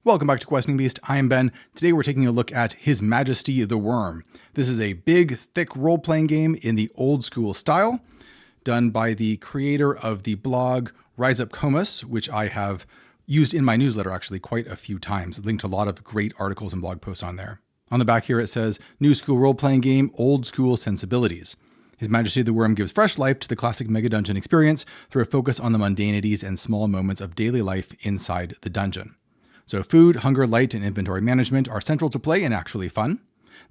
Welcome back to Questing Beast. I am Ben. Today we're taking a look at His Majesty the Worm. This is a big, thick role-playing game in the old school style, done by the creator of the blog Rise Up Comus, which I have used in my newsletter actually quite a few times. I linked to a lot of great articles and blog posts on there. On the back here it says, New School Role-Playing Game, Old School Sensibilities. His Majesty the Worm gives fresh life to the classic Mega Dungeon experience through a focus on the mundanities and small moments of daily life inside the dungeon. So food, hunger, light, and inventory management are central to play and actually fun.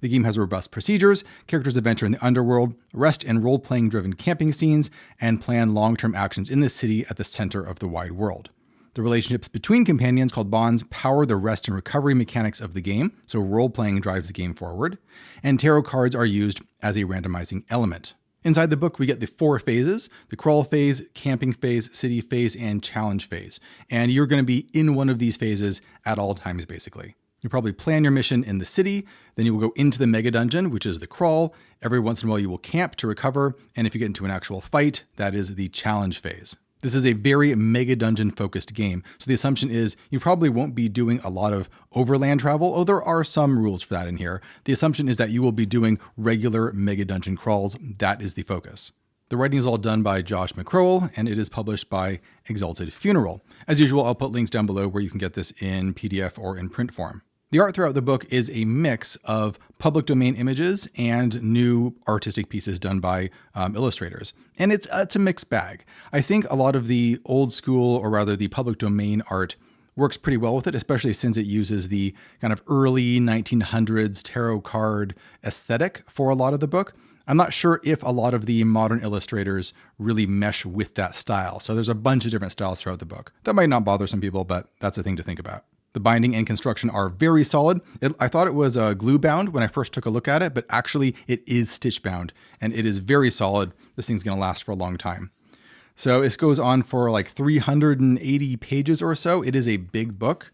The game has robust procedures, characters adventure in the underworld, rest and role-playing driven camping scenes, and plan long-term actions in the city at the center of the wide world. The relationships between companions, called bonds, power the rest and recovery mechanics of the game, so role-playing drives the game forward, and tarot cards are used as a randomizing element. Inside the book, we get the 4 phases: the crawl phase, camping phase, city phase, and challenge phase. And you're going to be in one of these phases at all times, basically. You probably plan your mission in the city, then you will go into the mega dungeon, which is the crawl. Every once in a while, you will camp to recover. And if you get into an actual fight, that is the challenge phase. This is a very mega dungeon focused game. So the assumption is you probably won't be doing a lot of overland travel, although there are some rules for that in here. The assumption is that you will be doing regular mega dungeon crawls. That is the focus. The writing is all done by Josh McCrowell, and it is published by Exalted Funeral. As usual, I'll put links down below where you can get this in PDF or in print form. The art throughout the book is a mix of public domain images and new artistic pieces done by illustrators. And it's a mixed bag. I think a lot of the old school, or rather the public domain art, works pretty well with it, especially since it uses the kind of early 1900s tarot card aesthetic for a lot of the book. I'm not sure if a lot of the modern illustrators really mesh with that style. So there's a bunch of different styles throughout the book. That might not bother some people, but that's a thing to think about. The binding and construction are very solid. I thought it was glue bound when I first took a look at it, but actually it is stitch bound and it is very solid. This thing's going to last for a long time. So this goes on for like 380 pages or so. It is a big book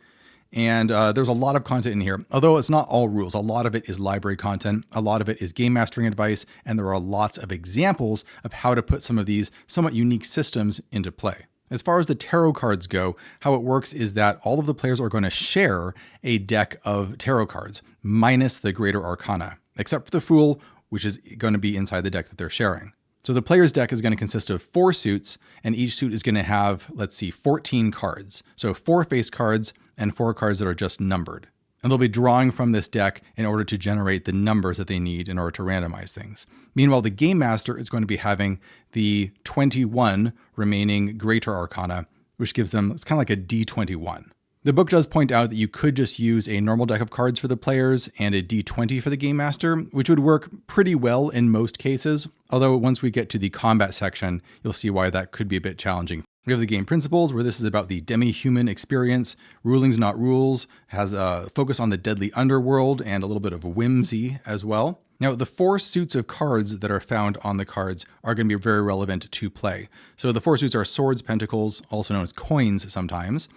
and there's a lot of content in here. Although it's not all rules, a lot of it is library content. A lot of it is game mastering advice, and there are lots of examples of how to put some of these somewhat unique systems into play. As far as the tarot cards go, how it works is that all of the players are going to share a deck of tarot cards, minus the Greater Arcana, except for the Fool, which is going to be inside the deck that they're sharing. So the player's deck is going to consist of 4 suits, and each suit is going to have, 14 cards. So 4 face cards and 4 cards that are just numbered. And they'll be drawing from this deck in order to generate the numbers that they need in order to randomize things. Meanwhile, the Game Master is going to be having the 21 remaining Greater Arcana, which gives them, it's kind of like a D21. The book does point out that you could just use a normal deck of cards for the players and a D20 for the Game Master, which would work pretty well in most cases. Although once we get to the combat section, you'll see why that could be a bit challenging. We have the game principles, where this is about the demi-human experience. Rulings Not Rules has a focus on the deadly underworld and a little bit of whimsy as well. Now, the 4 suits of cards that are found on the cards are going to be very relevant to play. So the 4 suits are swords, pentacles, also known as coins sometimes,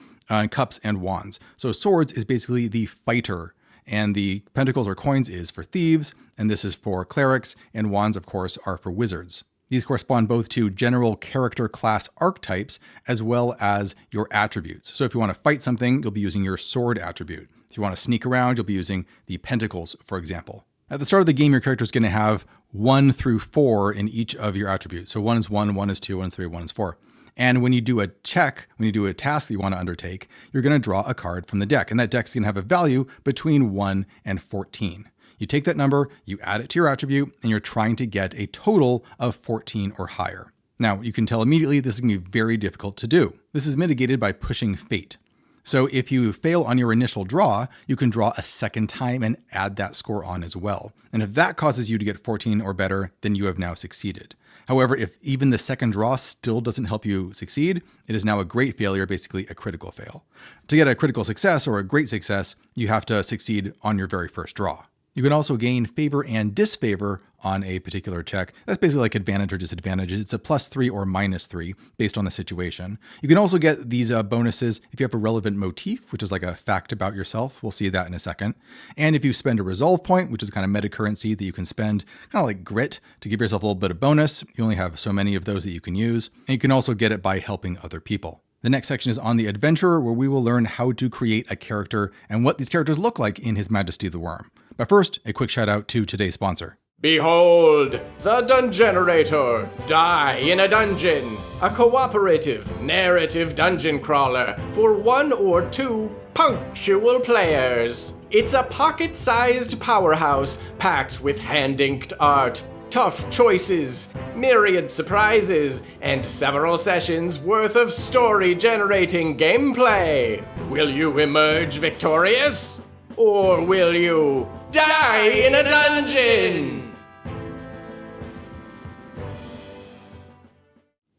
cups, and wands. So swords is basically the fighter, and the pentacles or coins is for thieves, and this is for clerics, and wands, of course, are for wizards. These correspond both to general character class archetypes as well as your attributes. So if you want to fight something, you'll be using your sword attribute. If you want to sneak around, you'll be using the pentacles, for example. At the start of the game, your character is going to have 1 through 4 in each of your attributes. So 1 is 1, 1 is 2, 1 is 3, 1 is 4. And when you do a check, when you do a task that you want to undertake, you're going to draw a card from the deck. And that deck's going to have a value between 1 and 14. You take that number, you add it to your attribute, and you're trying to get a total of 14 or higher. Now, you can tell immediately this is going to be very difficult to do. This is mitigated by pushing fate. So if you fail on your initial draw, you can draw a second time and add that score on as well. And if that causes you to get 14 or better, then you have now succeeded. However, if even the second draw still doesn't help you succeed, it is now a great failure, basically a critical fail. To get a critical success or a great success, you have to succeed on your very first draw. You can also gain favor and disfavor on a particular check. That's basically like advantage or disadvantage. It's a +3 or -3 based on the situation. You can also get these bonuses if you have a relevant motif, which is like a fact about yourself. We'll see that in a second. And if you spend a resolve point, which is kind of meta currency that you can spend, kind of like grit, to give yourself a little bit of bonus. You only have so many of those that you can use. And you can also get it by helping other people. The next section is on the adventurer, where we will learn how to create a character and what these characters look like in His Majesty the Worm. But first, a quick shout out to today's sponsor. Behold, the Dungeonator, Die in a Dungeon, a cooperative, narrative dungeon crawler for 1 or 2 punctual players. It's a pocket-sized powerhouse packed with hand-inked art, tough choices, myriad surprises, and several sessions worth of story-generating gameplay. Will you emerge victorious? Or will you die in a dungeon?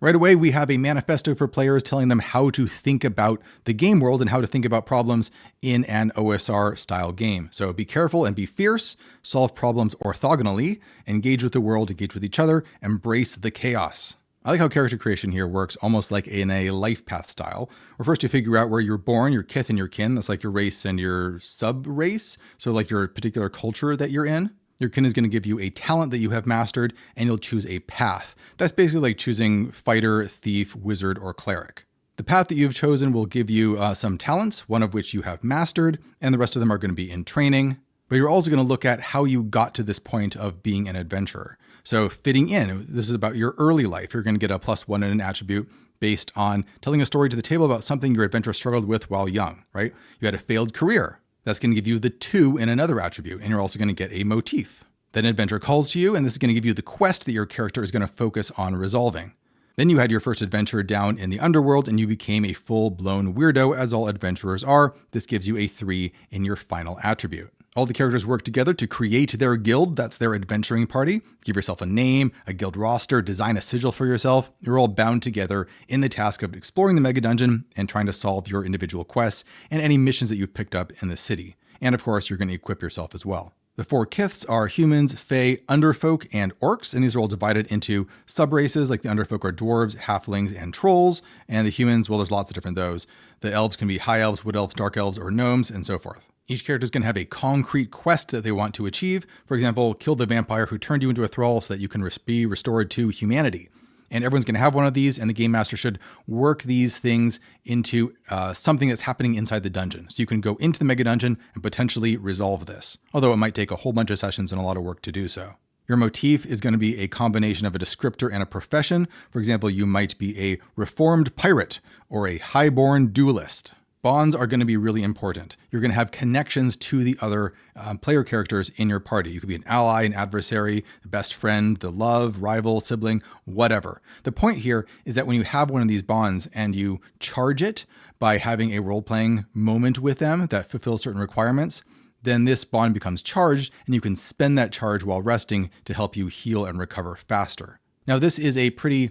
Right away, we have a manifesto for players telling them how to think about the game world and how to think about problems in an OSR-style game. So be careful and be fierce, solve problems orthogonally, engage with the world, engage with each other, embrace the chaos. I like how character creation here works almost like in a life path style, where first you figure out where you're born, your kith and your kin. That's like your race and your sub-race, so like your particular culture that you're in. Your kin is going to give you a talent that you have mastered, and you'll choose a path. That's basically like choosing fighter, thief, wizard, or cleric. The path that you've chosen will give you some talents, one of which you have mastered, and the rest of them are going to be in training. But you're also going to look at how you got to this point of being an adventurer. So fitting in, this is about your early life. You're going to get a +1 in an attribute based on telling a story to the table about something your adventurer struggled with while young, right? You had a failed career. That's going to give you the 2 in another attribute, and you're also going to get a motif. Then an adventure calls to you, and this is going to give you the quest that your character is going to focus on resolving. Then you had your first adventure down in the underworld, and you became a full-blown weirdo, as all adventurers are. This gives you a 3 in your final attribute. All the characters work together to create their guild. That's their adventuring party. Give yourself a name, a guild roster, design a sigil for yourself. You're all bound together in the task of exploring the mega dungeon and trying to solve your individual quests and any missions that you've picked up in the city. And of course, you're going to equip yourself as well. The 4 kiths are humans, fae, underfolk, and orcs, and these are all divided into sub-races, like the underfolk are dwarves, halflings, and trolls, and the humans, well, there's lots of different those. The elves can be high elves, wood elves, dark elves, or gnomes, and so forth. Each character is going to have a concrete quest that they want to achieve. For example, kill the vampire who turned you into a thrall so that you can be restored to humanity. And everyone's going to have one of these, and the game master should work these things into something that's happening inside the dungeon. So you can go into the mega dungeon and potentially resolve this, although it might take a whole bunch of sessions and a lot of work to do so. Your motif is going to be a combination of a descriptor and a profession. For example, you might be a reformed pirate or a highborn duelist. Bonds are going to be really important. You're going to have connections to the other player characters in your party. You could be an ally, an adversary, the best friend, the love, rival, sibling, whatever. The point here is that when you have one of these bonds and you charge it by having a role-playing moment with them that fulfills certain requirements, then this bond becomes charged, and you can spend that charge while resting to help you heal and recover faster. Now, this is a pretty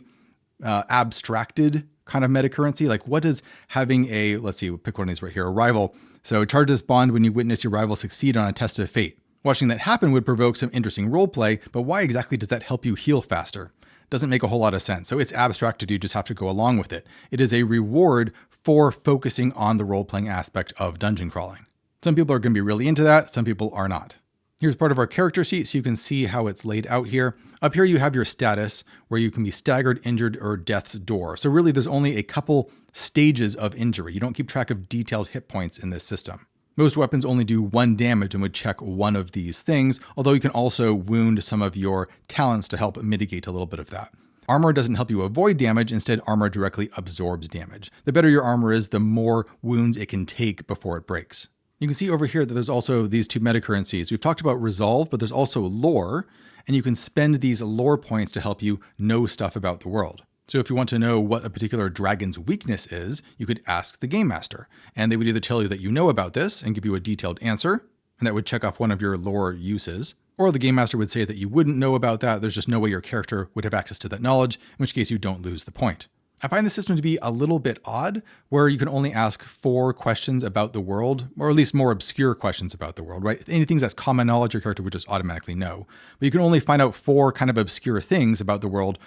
abstracted kind of metacurrency. Like, what does having a, let's see, we'll pick one of these right here, a rival. So charge this bond when you witness your rival succeed on a test of fate. Watching that happen would provoke some interesting role play, but why exactly does that help you heal faster? Doesn't make a whole lot of sense. So it's abstracted, you just have to go along with it. It is a reward for focusing on the role-playing aspect of dungeon crawling. Some people are going to be really into that, some people are not. Here's part of our character sheet so you can see how it's laid out here. Up here you have your status, where you can be staggered, injured, or death's door. So really there's only a couple stages of injury. You don't keep track of detailed hit points in this system. Most weapons only do 1 damage and would check one of these things, although you can also wound some of your talents to help mitigate a little bit of that. Armor doesn't help you avoid damage, instead armor directly absorbs damage. The better your armor is, the more wounds it can take before it breaks. You can see over here that there's also these 2 metacurrencies. We've talked about resolve, but there's also lore, and you can spend these lore points to help you know stuff about the world. So if you want to know what a particular dragon's weakness is, you could ask the game master, and they would either tell you that you know about this and give you a detailed answer, and that would check off one of your lore uses, or the game master would say that you wouldn't know about that, there's just no way your character would have access to that knowledge, in which case you don't lose the point. I find the system to be a little bit odd, where you can only ask 4 questions about the world, or at least more obscure questions about the world, right? Anything that's common knowledge, your character would just automatically know. But you can only find out 4 kind of obscure things about the world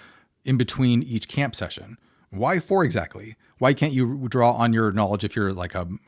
in between each camp session. Why 4 exactly? Why can't you draw on your knowledge if you're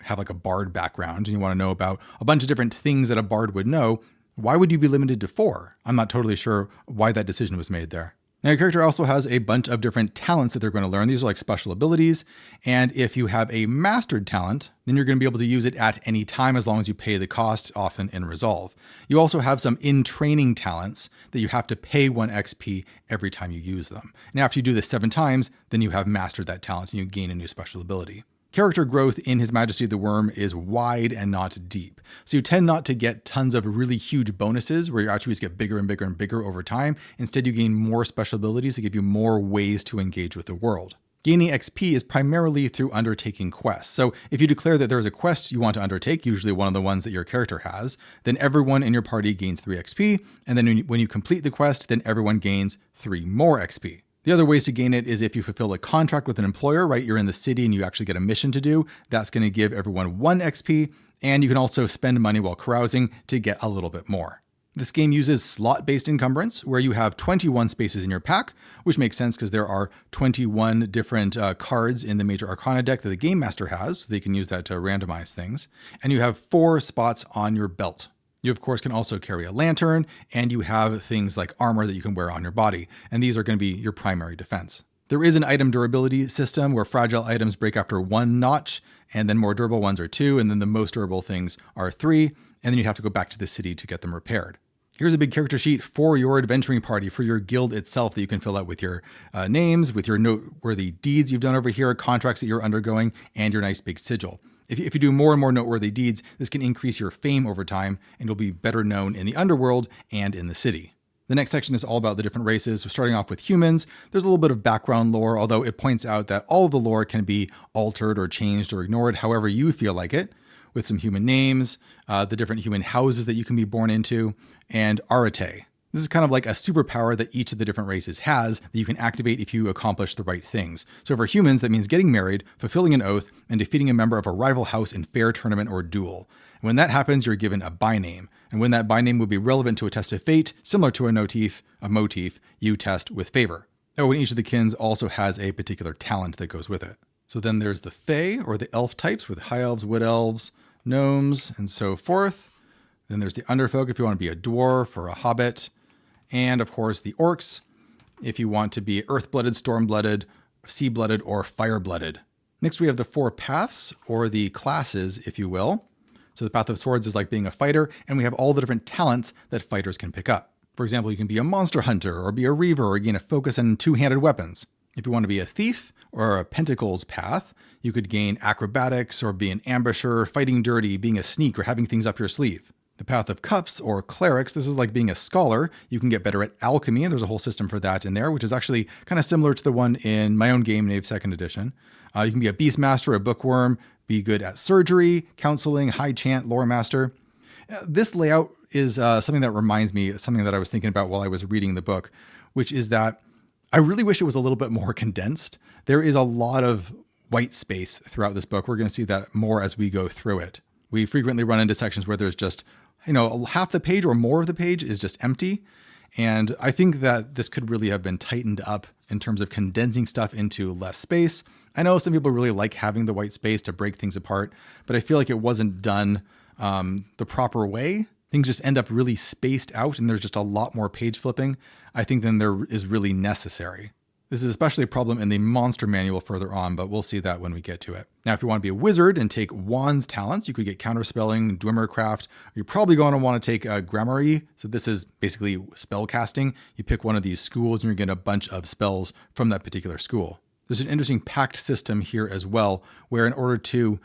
have a bard background and you want to know about a bunch of different things that a bard would know? Why would you be limited to 4? I'm not totally sure why that decision was made there. Now, your character also has a bunch of different talents that they're going to learn. These are like special abilities. And if you have a mastered talent, then you're going to be able to use it at any time as long as you pay the cost, often in Resolve. You also have some in-training talents that you have to pay 1 XP every time you use them. And after you do this 7 times, then you have mastered that talent and you gain a new special ability. Character growth in His Majesty the Worm is wide and not deep. So you tend not to get tons of really huge bonuses where your attributes get bigger and bigger and bigger over time. Instead, you gain more special abilities that give you more ways to engage with the world. Gaining XP is primarily through undertaking quests. So if you declare that there's a quest you want to undertake, usually one of the ones that your character has, then everyone in your party gains 3 XP. And then when you complete the quest, then everyone gains 3 more XP. The other ways to gain it is if you fulfill a contract with an employer, right? You're in the city and you actually get a mission to do. That's going to give everyone 1 XP. And you can also spend money while carousing to get a little bit more. This game uses slot-based encumbrance, where you have 21 spaces in your pack, which makes sense because there are 21 different cards in the Major Arcana deck that the Game Master has, so they can use that to randomize things. And you have 4 spots on your belt. You, of course, can also carry a lantern, and you have things like armor that you can wear on your body, and these are going to be your primary defense. There is an item durability system where fragile items break after 1 notch, and then more durable ones are 2, and then the most durable things are 3, and then you have to go back to the city to get them repaired. Here's a big character sheet for your adventuring party, for your guild itself that you can fill out with your names, with your noteworthy deeds you've done over here, contracts that you're undergoing, and your nice big sigil. If you do more and more noteworthy deeds, this can increase your fame over time, and you'll be better known in the underworld and in the city. The next section is all about the different races. So starting off with humans, there's a little bit of background lore, although it points out that all of the lore can be altered or changed or ignored however you feel like it, with some human names, the different human houses that you can be born into, and arete. This is kind of like a superpower that each of the different races has that you can activate if you accomplish the right things. So for humans, that means getting married, fulfilling an oath, and defeating a member of a rival house in fair tournament or duel. And when that happens, you're given a byname. And when that byname will be relevant to a test of fate, similar to a motif, you test with favor. Oh, and each of the kins also has a particular talent that goes with it. So then there's the Fae, or the elf types, with high elves, wood elves, gnomes, and so forth. Then there's the underfolk if you want to be a dwarf or a hobbit. And of course the orcs, if you want to be earth-blooded, storm-blooded, sea-blooded, or fire-blooded. Next we have the 4 paths, or the classes, if you will. So the Path of Swords is like being a fighter, and we have all the different talents that fighters can pick up. For example, you can be a monster hunter, or be a reaver, or gain a focus on 2-handed weapons. If you want to be a thief, or a pentacles path, you could gain acrobatics, or be an ambusher, fighting dirty, being a sneak, or having things up your sleeve. The Path of Cups, or clerics, this is like being a scholar. You can get better at alchemy, and there's a whole system for that in there, which is actually kind of similar to the one in my own game, Knave 2nd Edition. You can be a beastmaster, a bookworm, be good at surgery, counseling, high chant, lore master. This layout is something that reminds me of something that I was thinking about while I was reading the book, which is that I really wish it was a little bit more condensed. There is a lot of white space throughout this book. We're going to see that more as we go through it. We frequently run into sections where there's just, half the page or more of the page is just empty. And I think that this could really have been tightened up in terms of condensing stuff into less space. I know some people really like having the white space to break things apart, but I feel like it wasn't done the proper way. Things just end up really spaced out and there's just a lot more page flipping, I think, than there is really necessary. This is especially a problem in the monster manual further on, but we'll see that when we get to it. Now, if you want to be a wizard and take wands talents, you could get counterspelling, Dwimmercraft. You're probably going to want to take gramarye. So this is basically spellcasting. You pick one of these schools and you're getting a bunch of spells from that particular school. There's an interesting pact system here as well, where in order to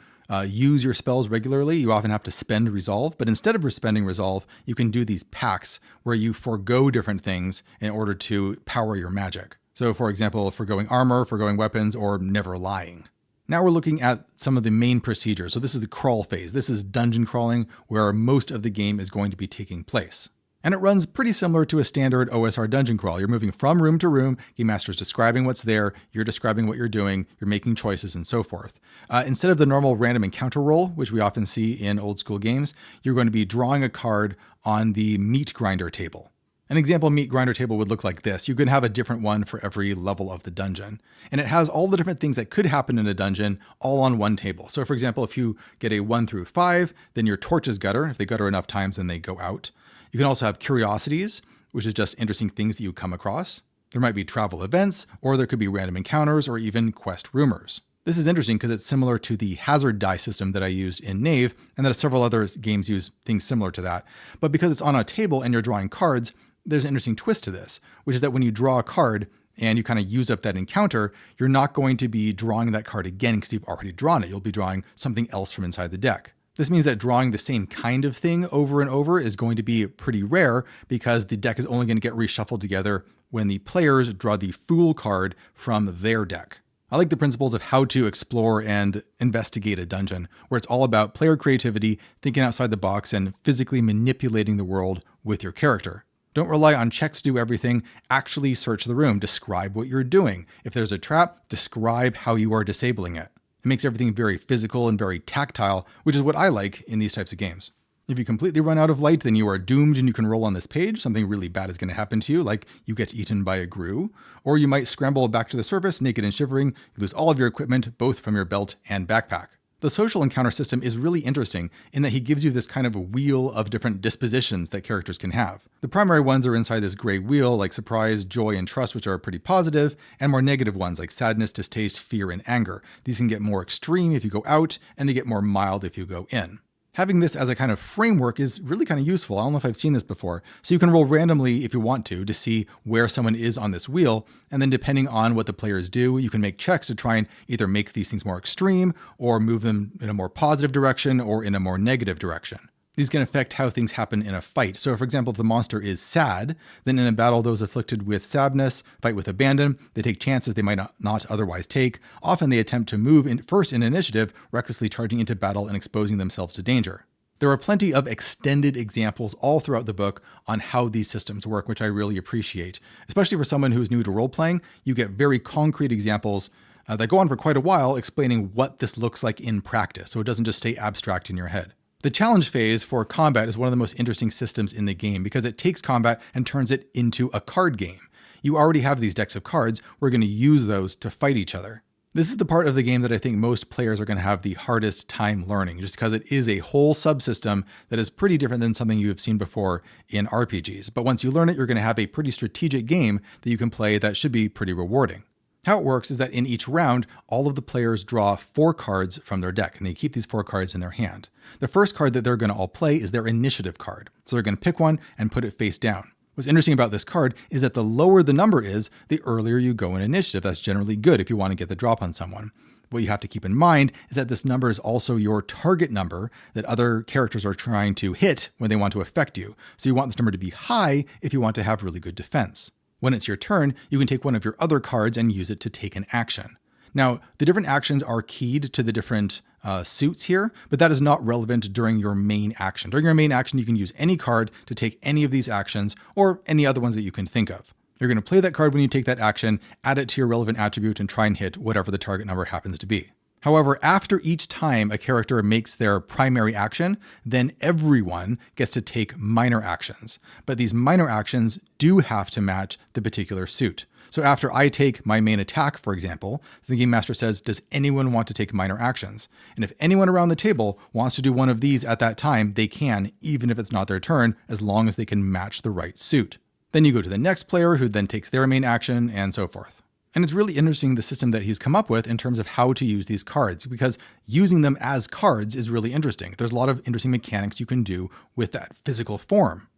use your spells regularly, you often have to spend resolve, but instead of spending resolve, you can do these pacts where you forego different things in order to power your magic. So for example, forgoing armor, forgoing weapons, or never lying. Now we're looking at some of the main procedures. So this is the crawl phase. This is dungeon crawling, where most of the game is going to be taking place. And it runs pretty similar to a standard OSR dungeon crawl. You're moving from room to room, Game Master's describing what's there, you're describing what you're doing, you're making choices, and so forth. Instead of the normal random encounter roll, which we often see in old school games, you're going to be drawing a card on the meat grinder table. An example meat grinder table would look like this. You can have a different one for every level of the dungeon. And it has all the different things that could happen in a dungeon all on one table. So for example, if you get a 1 through 5, then your torches gutter. If they gutter enough times, then they go out. You can also have curiosities, which is just interesting things that you come across. There might be travel events, or there could be random encounters, or even quest rumors. This is interesting because it's similar to the hazard die system that I used in Knave, and that several other games use things similar to that. But because it's on a table and you're drawing cards, there's an interesting twist to this, which is that when you draw a card and you kind of use up that encounter, you're not going to be drawing that card again because you've already drawn it. You'll be drawing something else from inside the deck. This means that drawing the same kind of thing over and over is going to be pretty rare because the deck is only going to get reshuffled together when the players draw the Fool card from their deck. I like the principles of how to explore and investigate a dungeon, where it's all about player creativity, thinking outside the box, and physically manipulating the world with your character. Don't rely on checks to do everything. Actually search the room. Describe what you're doing. If there's a trap, describe how you are disabling it. It makes everything very physical and very tactile, which is what I like in these types of games. If you completely run out of light, then you are doomed and you can roll on this page. Something really bad is going to happen to you, like you get eaten by a grue, or you might scramble back to the surface naked and shivering. You lose all of your equipment, both from your belt and backpack. The social encounter system is really interesting in that he gives you this kind of a wheel of different dispositions that characters can have. The primary ones are inside this gray wheel, like surprise, joy, and trust, which are pretty positive, and more negative ones like sadness, distaste, fear, and anger. These can get more extreme if you go out, and they get more mild if you go in. Having this as a kind of framework is really kind of useful. I don't know if I've seen this before. So you can roll randomly if you want to see where someone is on this wheel. And then depending on what the players do, you can make checks to try and either make these things more extreme or move them in a more positive direction or in a more negative direction. These can affect how things happen in a fight. So for example, if the monster is sad, then in a battle, those afflicted with sadness fight with abandon. They take chances they might not otherwise take. Often they attempt to move first in initiative, recklessly charging into battle and exposing themselves to danger. There are plenty of extended examples all throughout the book on how these systems work, which I really appreciate. Especially for someone who's new to role-playing, you get very concrete examples that go on for quite a while explaining what this looks like in practice, so it doesn't just stay abstract in your head. The challenge phase for combat is one of the most interesting systems in the game because it takes combat and turns it into a card game. You already have these decks of cards. We're going to use those to fight each other. This is the part of the game that I think most players are going to have the hardest time learning, just because it is a whole subsystem that is pretty different than something you have seen before in RPGs. But once you learn it, you're going to have a pretty strategic game that you can play that should be pretty rewarding. How it works is that in each round, all of the players draw 4 cards from their deck, and they keep these 4 cards in their hand. The first card that they're going to all play is their initiative card. So they're going to pick one and put it face down. What's interesting about this card is that the lower the number is, the earlier you go in initiative. That's generally good if you want to get the drop on someone. What you have to keep in mind is that this number is also your target number that other characters are trying to hit when they want to affect you. So you want this number to be high if you want to have really good defense. When it's your turn, you can take one of your other cards and use it to take an action. Now, the different actions are keyed to the different suits here, but that is not relevant during your main action. During your main action, you can use any card to take any of these actions or any other ones that you can think of. You're going to play that card when you take that action, add it to your relevant attribute, and try and hit whatever the target number happens to be. However, after each time a character makes their primary action, then everyone gets to take minor actions. But these minor actions do have to match the particular suit. So after I take my main attack, for example, the Game Master says, does anyone want to take minor actions? And if anyone around the table wants to do one of these at that time, they can, even if it's not their turn, as long as they can match the right suit. Then you go to the next player who then takes their main action and so forth. And it's really interesting the system that he's come up with in terms of how to use these cards, because using them as cards is really interesting. There's a lot of interesting mechanics you can do with that physical form.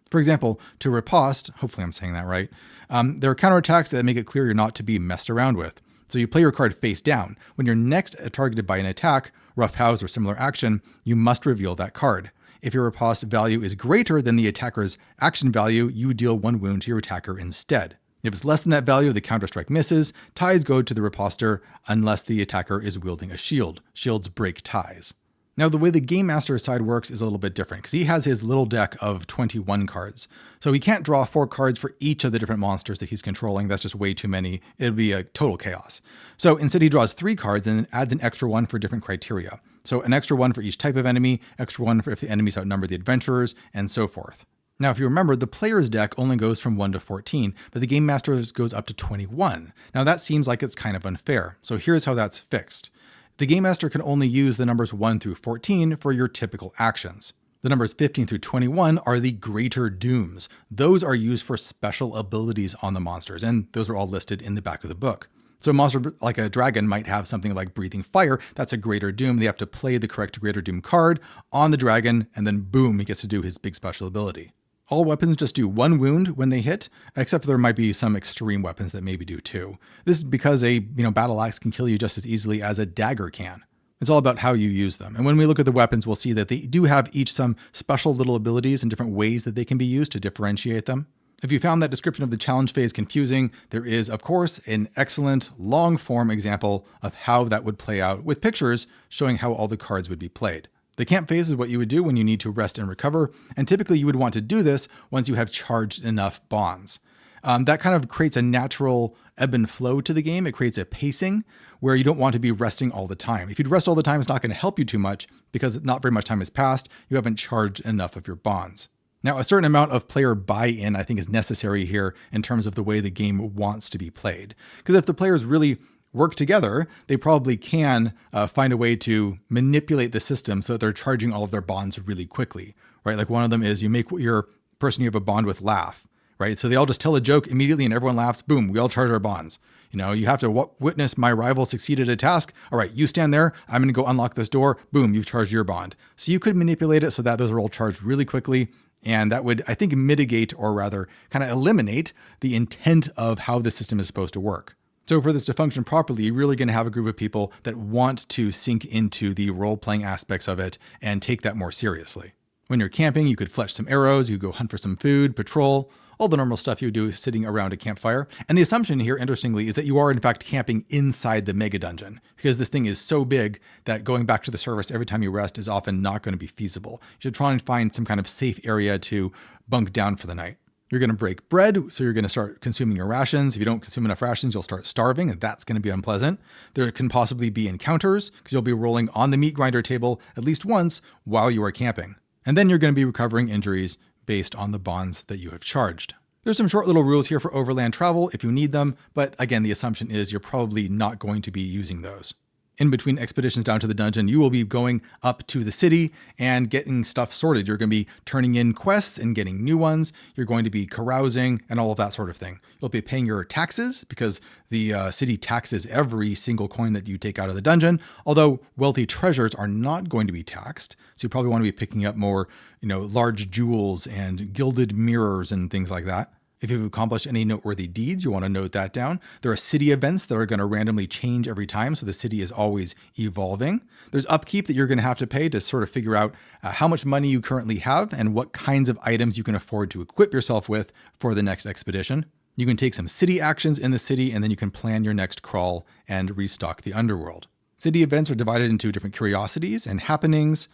For example, to riposte, hopefully I'm saying that right, there are counterattacks that make it clear you're not to be messed around with. So you play your card face down. When you're next targeted by an attack, roughhouse, or similar action, you must reveal that card. If your riposte value is greater than the attacker's action value, you deal 1 wound to your attacker instead. If it's less than that value, the counterstrike misses. Ties go to the riposter unless the attacker is wielding a shield. Shields break ties. Now, the way the Game Master side works is a little bit different because he has his little deck of 21 cards. So he can't draw 4 cards for each of the different monsters that he's controlling. That's just way too many. It'd be a total chaos. So instead, he draws 3 cards and then adds an extra one for different criteria. So an extra one for each type of enemy, extra one for if the enemies outnumber the adventurers, and so forth. Now, if you remember, the player's deck only goes from 1 to 14, but the Game Master's goes up to 21. Now, that seems like it's kind of unfair. So here's how that's fixed. The Game Master can only use the numbers 1 through 14 for your typical actions. The numbers 15 through 21 are the greater dooms. Those are used for special abilities on the monsters, and those are all listed in the back of the book. So a monster like a dragon might have something like breathing fire. That's a greater doom. They have to play the correct greater doom card on the dragon, and then boom, he gets to do his big special ability. All weapons just do 1 wound when they hit, except for there might be some extreme weapons that maybe do 2. This is because a battle axe can kill you just as easily as a dagger can. It's all about how you use them. And when we look at the weapons, we'll see that they do have each some special little abilities and different ways that they can be used to differentiate them. If you found that description of the challenge phase confusing, there is, of course, an excellent long-form example of how that would play out with pictures showing how all the cards would be played. The camp phase is what you would do when you need to rest and recover, and typically you would want to do this once you have charged enough bonds. That kind of creates a natural ebb and flow to the game. It creates a pacing where you don't want to be resting all the time. If you'd rest all the time, it's not going to help you too much because not very much time has passed. You haven't charged enough of your bonds. Now, a certain amount of player buy-in, I think, is necessary here in terms of the way the game wants to be played. Because if the players really work together, they probably can find a way to manipulate the system so that they're charging all of their bonds really quickly, right? Like one of them is you make your person you have a bond with laugh, right? So they all just tell a joke immediately and everyone laughs. Boom, we all charge our bonds. You have to witness my rival succeeded a task. All right, you stand there. I'm going to go unlock this door. Boom, you've charged your bond. So you could manipulate it so that those are all charged really quickly. And that would, I think, mitigate or rather kind of eliminate the intent of how the system is supposed to work. So for this to function properly, you're really going to have a group of people that want to sink into the role-playing aspects of it and take that more seriously. When you're camping, you could fletch some arrows, you go hunt for some food, patrol, all the normal stuff you would do sitting around a campfire. And the assumption here, interestingly, is that you are in fact camping inside the mega dungeon because this thing is so big that going back to the surface every time you rest is often not going to be feasible. You should try and find some kind of safe area to bunk down for the night. You're going to break bread, so you're going to start consuming your rations. If you don't consume enough rations, you'll start starving, and that's going to be unpleasant. There can possibly be encounters because you'll be rolling on the meat grinder table at least once while you are camping. And then you're going to be recovering injuries based on the bonds that you have charged. There's some short little rules here for overland travel if you need them, but again, the assumption is you're probably not going to be using those. In between expeditions down to the dungeon, you will be going up to the city and getting stuff sorted. You're going to be turning in quests and getting new ones. You're going to be carousing and all of that sort of thing. You'll be paying your taxes because the city taxes every single coin that you take out of the dungeon, although wealthy treasures are not going to be taxed. So you probably want to be picking up more, large jewels and gilded mirrors and things like that. If you've accomplished any noteworthy deeds, you want to note that down. There are city events that are going to randomly change every time, so the city is always evolving. There's upkeep that you're going to have to pay to sort of figure out how much money you currently have and what kinds of items you can afford to equip yourself with for the next expedition. You can take some city actions in the city, and then you can plan your next crawl and restock the underworld. City events are divided into different curiosities and happenings.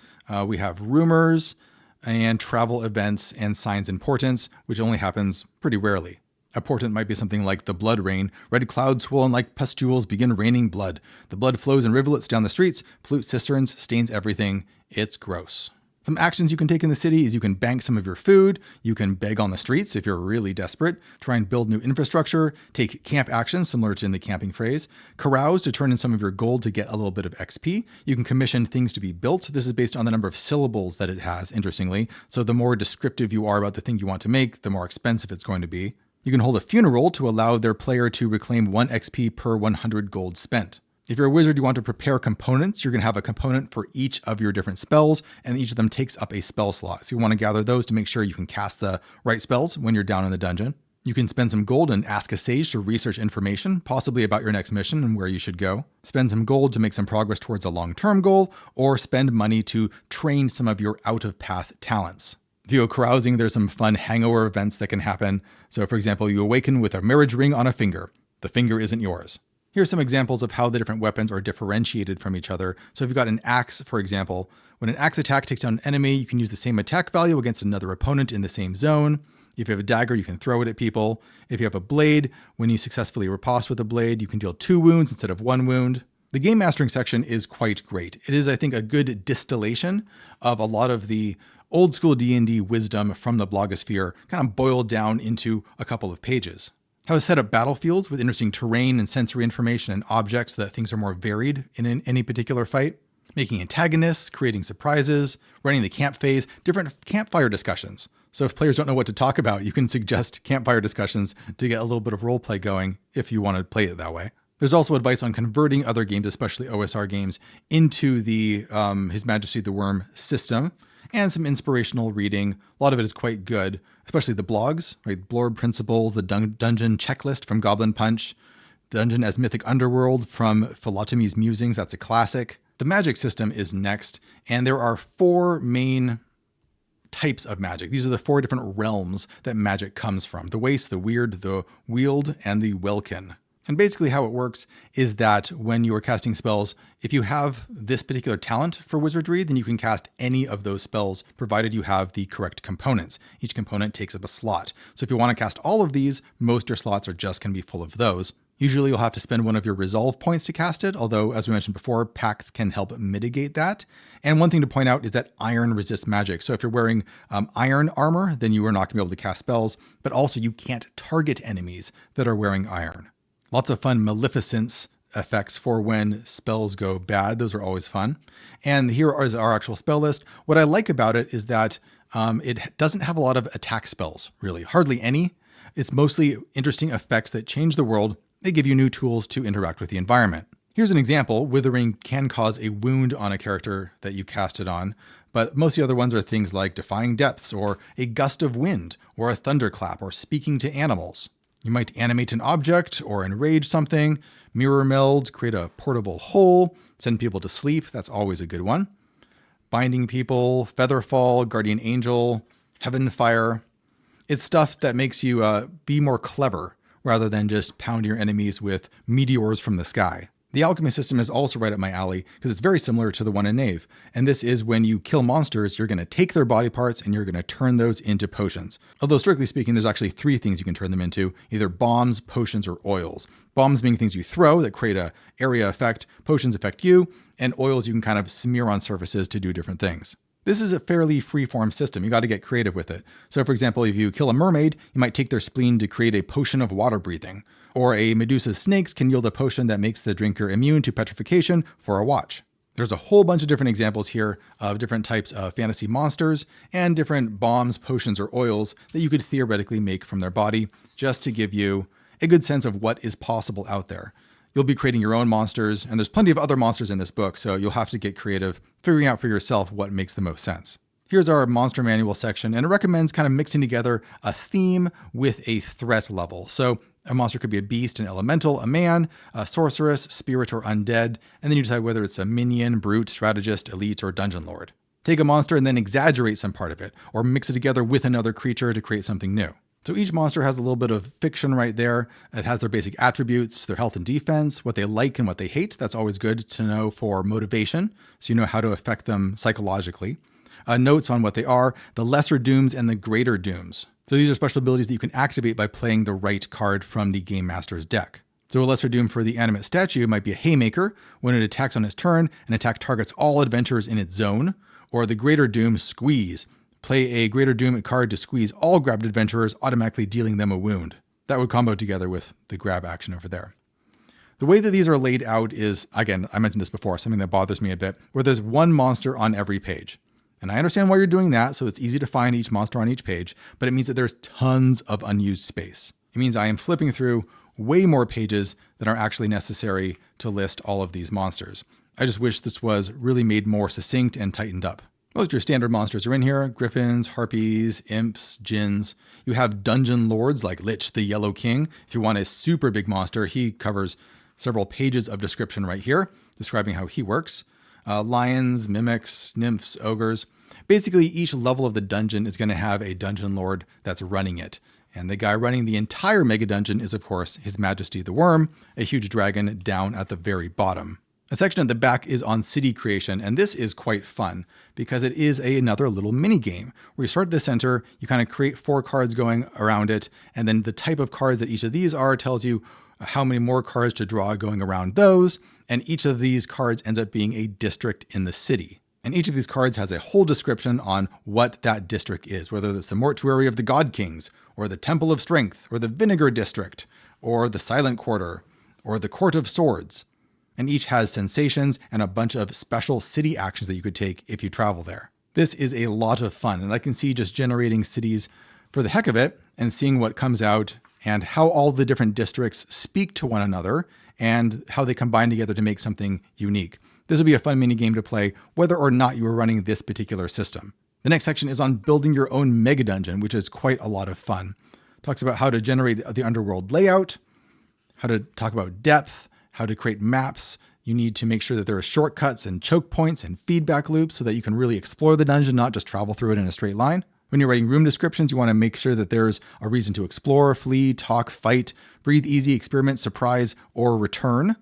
We have rumors, and travel events and signs and portents, which only happens pretty rarely. A portent might be something like the blood rain. Red clouds swollen like pustules begin raining blood. The blood flows in rivulets down the streets, pollutes cisterns, stains everything. It's gross. Some actions you can take in the city is you can bank some of your food, you can beg on the streets if you're really desperate, try and build new infrastructure, take camp actions similar to in the camping phrase, carouse to turn in some of your gold to get a little bit of XP. You can commission things to be built. This is based on the number of syllables that it has, interestingly. So the more descriptive you are about the thing you want to make, the more expensive it's going to be. You can hold a funeral to allow their player to reclaim 1 XP per 100 gold spent. If you're a wizard, you want to prepare components. You're going to have a component for each of your different spells, and each of them takes up a spell slot. So you want to gather those to make sure you can cast the right spells when you're down in the dungeon. You can spend some gold and ask a sage to research information, possibly about your next mission and where you should go. Spend some gold to make some progress towards a long-term goal, or spend money to train some of your out-of-path talents. If you go carousing, there's some fun hangover events that can happen. So for example, you awaken with a marriage ring on a finger. The finger isn't yours. Here's some examples of how the different weapons are differentiated from each other. So if you've got an axe, for example, when an axe attack takes down an enemy, you can use the same attack value against another opponent in the same zone. If you have a dagger, you can throw it at people. If you have a blade, when you successfully riposte with a blade, you can deal 2 wounds instead of 1 wound. The game mastering section is quite great. It is, I think, a good distillation of a lot of the old school D&D wisdom from the blogosphere, kind of boiled down into a couple of pages. How to set up battlefields with interesting terrain and sensory information and objects so that things are more varied in any particular fight. making antagonists, creating surprises, running the camp phase, different campfire discussions. So if players don't know what to talk about, you can suggest campfire discussions to get a little bit of roleplay going if you want to play it that way. There's also advice on converting other games, especially OSR games, into the His Majesty the Worm system, and some inspirational reading. A lot of it is quite good, especially the blogs, right? Blorb Principles, the Dungeon Checklist from Goblin Punch, Dungeon as Mythic Underworld from Philotomy's Musings, that's a classic. The magic system is next, and there are 4 main types of magic. These are the 4 different realms that magic comes from: the waste, the weird, the wield, and the welkin. And basically how it works is that when you are casting spells, if you have this particular talent for wizardry, then you can cast any of those spells, provided you have the correct components. Each component takes up a slot. So if you want to cast all of these, most your slots are just going to be full of those. Usually you'll have to spend one of your resolve points to cast it, although as we mentioned before, pacts can help mitigate that. And one thing to point out is that iron resists magic. So if you're wearing iron armor, then you are not going to be able to cast spells, but also you can't target enemies that are wearing iron. Lots of fun maleficence effects for when spells go bad. Those are always fun. And here is our actual spell list. What I like about it is that it doesn't have a lot of attack spells, really. Hardly any. It's mostly interesting effects that change the world. They give you new tools to interact with the environment. Here's an example. Withering can cause a wound on a character that you cast it on, but most of the other ones are things like Defying Depths, or a gust of wind, or a thunderclap, or speaking to animals. You might animate an object or enrage something, mirror meld, create a portable hole, send people to sleep. That's always a good one. Binding people, Featherfall, Guardian Angel, Heaven Fire. It's stuff that makes you be more clever rather than just pound your enemies with meteors from the sky. The alchemy system is also right up my alley because it's very similar to the one in Knave. And this is when you kill monsters, you're going to take their body parts and you're going to turn those into potions. Although strictly speaking, there's actually 3 things you can turn them into: either bombs, potions, or oils. Bombs being things you throw that create an area effect, potions affect you, and oils you can kind of smear on surfaces to do different things. This is a fairly free-form system. You got to get creative with it. So for example, if you kill a mermaid, you might take their spleen to create a potion of water breathing. Or a Medusa's snakes can yield a potion that makes the drinker immune to petrification for a watch. There's a whole bunch of different examples here of different types of fantasy monsters and different bombs, potions, or oils that you could theoretically make from their body, just to give you a good sense of what is possible out there. You'll be creating your own monsters, and there's plenty of other monsters in this book, so you'll have to get creative, figuring out for yourself what makes the most sense. Here's our monster manual section, and it recommends kind of mixing together a theme with a threat level. So a monster could be a beast, an elemental, a man, a sorceress, spirit, or undead, and then you decide whether it's a minion, brute, strategist, elite, or dungeon lord. Take a monster and then exaggerate some part of it, or mix it together with another creature to create something new. So each monster has a little bit of fiction right there. It has their basic attributes, their health and defense, what they like and what they hate. That's always good to know for motivation, so you know how to affect them psychologically. Notes on what they are, the lesser dooms and the greater dooms. So these are special abilities that you can activate by playing the right card from the Game Master's deck. So a lesser doom for the animate statue might be a Haymaker. When it attacks on its turn, an attack targets all adventurers in its zone. Or the greater doom, Squeeze. Play a greater doom card to squeeze all grabbed adventurers, automatically dealing them a wound. That would combo together with the grab action over there. The way that these are laid out is, again, I mentioned this before, something that bothers me a bit, where there's one monster on every page. And I understand why you're doing that, so it's easy to find each monster on each page, but it means that there's tons of unused space. It means I am flipping through way more pages than are actually necessary to list all of these monsters. I just wish this was really made more succinct and tightened up. Most of your standard monsters are in here: griffins, harpies, imps, djinns. You have dungeon lords like Lich the Yellow King. If you want a super big monster, he covers several pages of description right here, describing how he works. Lions, mimics, nymphs, ogres. Basically, each level of the dungeon is going to have a dungeon lord that's running it. And the guy running the entire mega dungeon is, of course, His Majesty the Worm, a huge dragon down at the very bottom. A section at the back is on city creation, and this is quite fun because it is another little mini game where you start at the center, you kind of create 4 cards going around it, and then the type of cards that each of these are tells you how many more cards to draw going around those, and each of these cards ends up being a district in the city. And each of these cards has a whole description on what that district is, whether it's the Mortuary of the God Kings, or the Temple of Strength, or the Vinegar District, or the Silent Quarter, or the Court of Swords. and each has sensations and a bunch of special city actions that you could take if you travel there. This is a lot of fun, and I can see just generating cities for the heck of it and seeing what comes out and how all the different districts speak to one another and how they combine together to make something unique. This will be a fun mini game to play whether or not you are running this particular system. The next section is on building your own mega dungeon, which is quite a lot of fun. It talks about how to generate the underworld layout, how to talk about depth, how to create maps. You need to make sure that there are shortcuts and choke points and feedback loops so that you can really explore the dungeon, not just travel through it in a straight line. When you're writing room descriptions, you want to make sure that there's a reason to explore, flee, talk, fight, breathe easy, experiment, surprise, or return.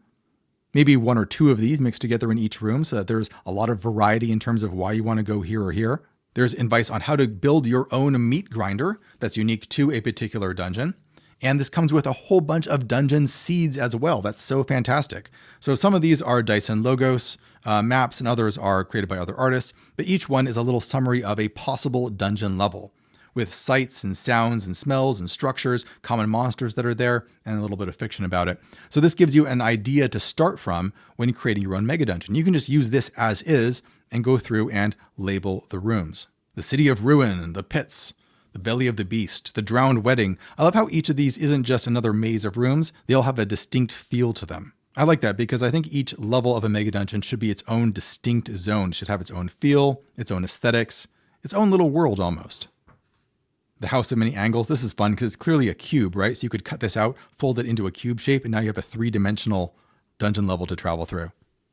Maybe one or two of these mixed together in each room so that there's a lot of variety in terms of why you want to go here or here. There's advice on how to build your own meat grinder that's unique to a particular dungeon. And this comes with a whole bunch of dungeon seeds as well. That's so fantastic. So some of these are Dice and Logos maps, and others are created by other artists, but each one is a little summary of a possible dungeon level with sights and sounds and smells and structures, common monsters that are there, and a little bit of fiction about it. So this gives you an idea to start from when creating your own mega dungeon. You can just use this as is and go through and label the rooms. The City of Ruin, the Pits, the Belly of the Beast, the Drowned Wedding. I love how each of these isn't just another maze of rooms. They all have a distinct feel to them. I like that because I think each level of a mega dungeon should be its own distinct zone. It should have its own feel, its own aesthetics, its own little world almost. The House of Many Angles. This is fun because it's clearly a cube, right? So you could cut this out, fold it into a cube shape, and now you have a three-dimensional dungeon level to travel through.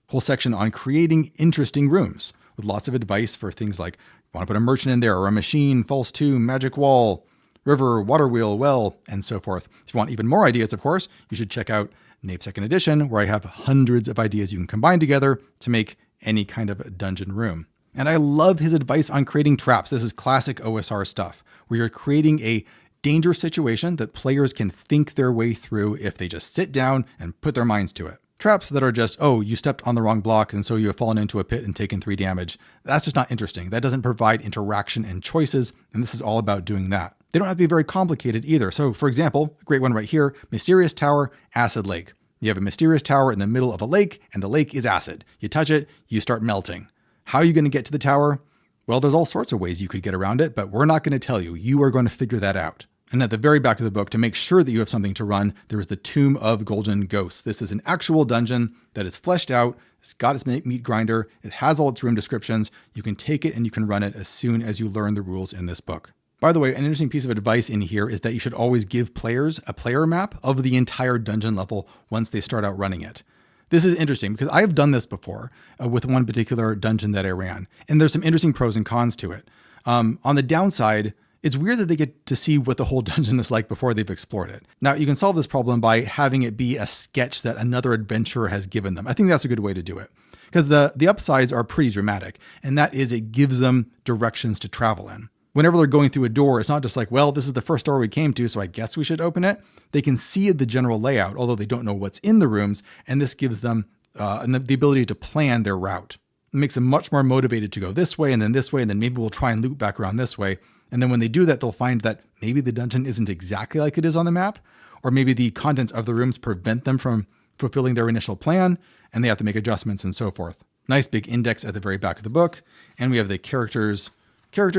Whole section on creating interesting rooms with lots of advice for things like you want to put a merchant in there or a machine, false tomb, magic wall, river, water wheel, well, and so forth. If you want even more ideas, of course, you should check out Knave 2nd Edition, where I have hundreds of ideas you can combine together to make any kind of dungeon room. And I love his advice on creating traps. This is classic OSR stuff, where you're creating a dangerous situation that players can think their way through if they just sit down and put their minds to it. Traps that are just, oh, you stepped on the wrong block and so you have fallen into a pit and taken 3 damage. That's just not interesting. That doesn't provide interaction and choices, and this is all about doing that. They don't have to be very complicated either. So for example, a great one right here, Mysterious Tower, Acid Lake. You have a mysterious tower in the middle of a lake, and the lake is acid. You touch it, you start melting. How are you going to get to the tower? Well, there's all sorts of ways you could get around it, but we're not going to tell you. You are going to figure that out. And at the very back of the book, to make sure that you have something to run, there is the Tomb of Golden Ghosts. This is an actual dungeon that is fleshed out. It's got its meat grinder. It has all its room descriptions. You can take it and you can run it as soon as you learn the rules in this book. By the way, an interesting piece of advice in here is that you should always give players a player map of the entire dungeon level once they start out running it. This is interesting because I've done this before with one particular dungeon that I ran, and there's some interesting pros and cons to it. On the downside, it's weird that they get to see what the whole dungeon is like before they've explored it. Now, you can solve this problem by having it be a sketch that another adventurer has given them. I think that's a good way to do it because the upsides are pretty dramatic, and that is it gives them directions to travel in. Whenever they're going through a door, it's not just like, well, this is the first door we came to, so I guess we should open it. They can see the general layout, although they don't know what's in the rooms, and this gives them the ability to plan their route. It makes them much more motivated to go this way, and then maybe we'll try and loop back around this way. And then when they do that, they'll find that maybe the dungeon isn't exactly like it is on the map, or maybe the contents of the rooms prevent them from fulfilling their initial plan, and they have to make adjustments and so forth. Nice big index at the very back of the book, and we have the character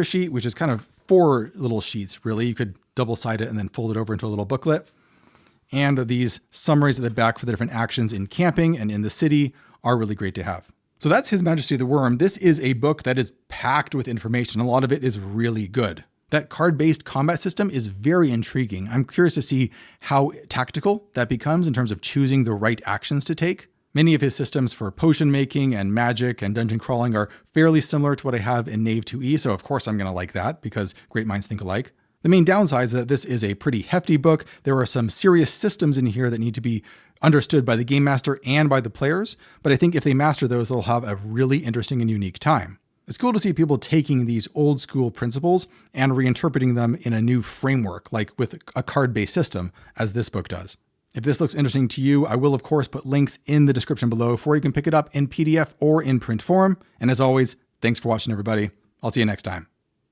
sheet, which is kind of 4 little sheets, really. You could double-side it and then fold it over into a little booklet. And these summaries at the back for the different actions in camping and in the city are really great to have. So that's His Majesty the Worm. This is a book that is packed with information. A lot of it is really good. That card-based combat system is very intriguing. I'm curious to see how tactical that becomes in terms of choosing the right actions to take. Many of his systems for potion making and magic and dungeon crawling are fairly similar to what I have in Knave 2e, so of course I'm going to like that because great minds think alike. The main downside is that this is a pretty hefty book. There are some serious systems in here that need to be understood by the game master and by the players, but I think if they master those, they'll have a really interesting and unique time. It's cool to see people taking these old school principles and reinterpreting them in a new framework, like with a card-based system, as this book does. If this looks interesting to you, I will of course put links in the description below for where you can pick it up in PDF or in print form. And as always, thanks for watching everybody. I'll see you next time.